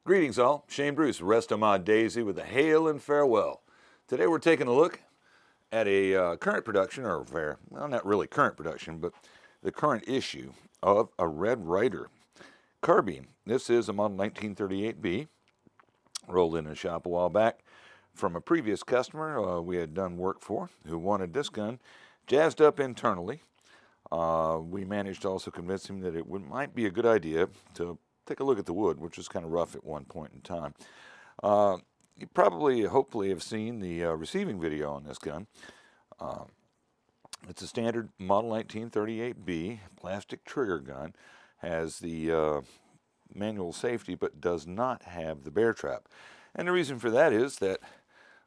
Greetings all, Shane Bruce, Restomod Daisy with a hail and farewell. Today we're taking a look at a current production, well, not really current production, but the current issue of a Red Ryder carbine. This is a model 1938B, rolled in a shop a while back from a previous customer we had done work for who wanted this gun jazzed up internally. We managed to also convince him that it might be a good idea to take a look at the wood, which was kind of rough at one point in time. You probably, hopefully, have seen the receiving video on this gun. It's a standard model 1938B plastic trigger gun. Has the manual safety, but does not have the bear trap. And the reason for that is that,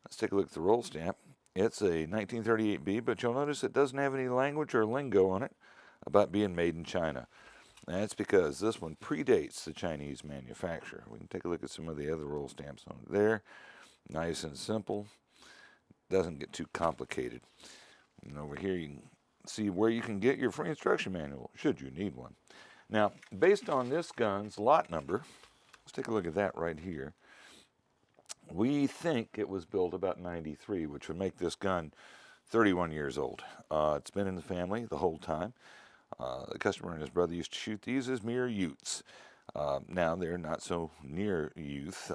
let's take a look at the roll stamp. It's a 1938B, but you'll notice it doesn't have any language or lingo on it about being made in China. That's because this one predates the Chinese manufacturer. We can take a look at some of the other roll stamps on it there. Nice and simple. Doesn't get too complicated. And over here you can see where you can get your free instruction manual, should you need one. Now, based on this gun's lot number, let's take a look at that right here. We think it was built about 93, which would make this gun 31 years old. It's been in the family the whole time. The customer and his brother used to shoot these as mere utes. Now they're not so near youth,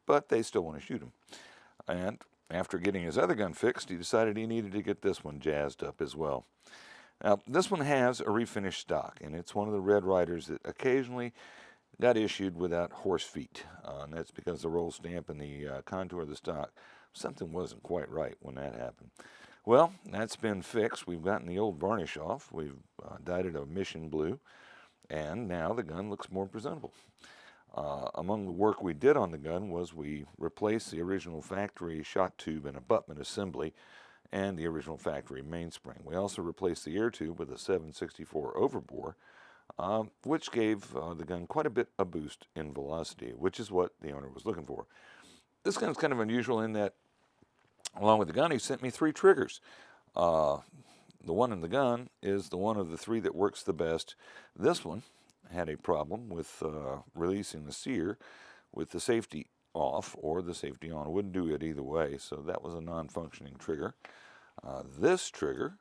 but they still want to shoot them. And after getting his other gun fixed, he decided he needed to get this one jazzed up as well. Now, this one has a refinished stock, and it's one of the Red Ryders that occasionally got issued without horse feet. And that's because the roll stamp and the contour of the stock, something wasn't quite right when that happened. Well, that's been fixed. We've gotten the old varnish off. We've dyed it a mission blue, and now the gun looks more presentable. Among the work we did on the gun was we replaced the original factory shot tube and abutment assembly and the original factory mainspring. We also replaced the air tube with a 764 overbore, which gave the gun quite a bit of boost in velocity, which is what the owner was looking for. This gun is kind of unusual in that, along with the gun, he sent me 3 triggers. The one in the gun is the one of the 3 that works the best. This one had a problem with releasing the sear with the safety off or the safety on. It wouldn't do it either way, so that was a non-functioning trigger. This trigger,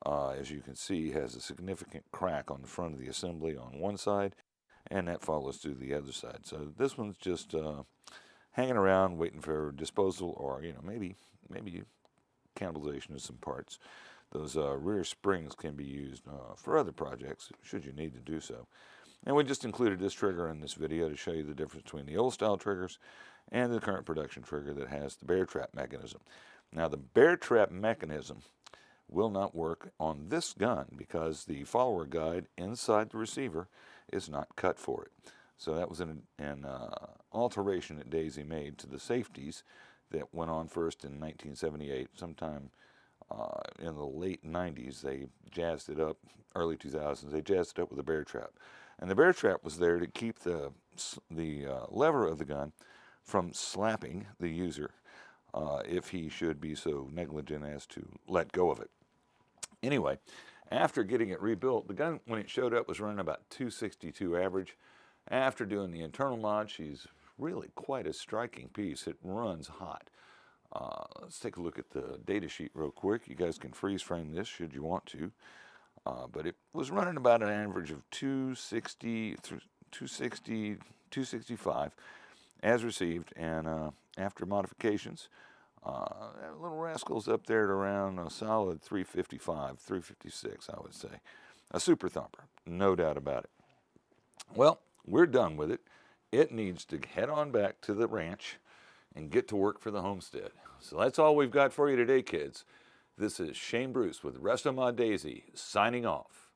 as you can see, has a significant crack on the front of the assembly on one side, and that follows through the other side. So this one's just hanging around waiting for disposal, or maybe cannibalization of some parts. Those rear springs can be used for other projects should you need to do so. And we just included this trigger in this video to show you the difference between the old style triggers and the current production trigger that has the bear trap mechanism. Now, the bear trap mechanism will not work on this gun because the follower guide inside the receiver is not cut for it. So that was an alteration that Daisy made to the safeties that went on first in 1978. Sometime in the late 90s, they jazzed it up, early 2000s, they jazzed it up with a bear trap. And the bear trap was there to keep the lever of the gun from slapping the user if he should be so negligent as to let go of it. Anyway, after getting it rebuilt, the gun, when it showed up, was running about 262 average. After doing the internal mod, she's really quite a striking piece. It runs hot. Let's take a look at the data sheet real quick. You guys can freeze frame this should you want to. But it was running about an average of 260, 265 as received. And after modifications, that little rascal's up there at around a solid 355, 356, I would say. A super thumper, no doubt about it. Well, we're done with it. It needs to head on back to the ranch and get to work for the homestead. So that's all we've got for you today, kids. This is Shane Bruce with Restomod Daisy, signing off.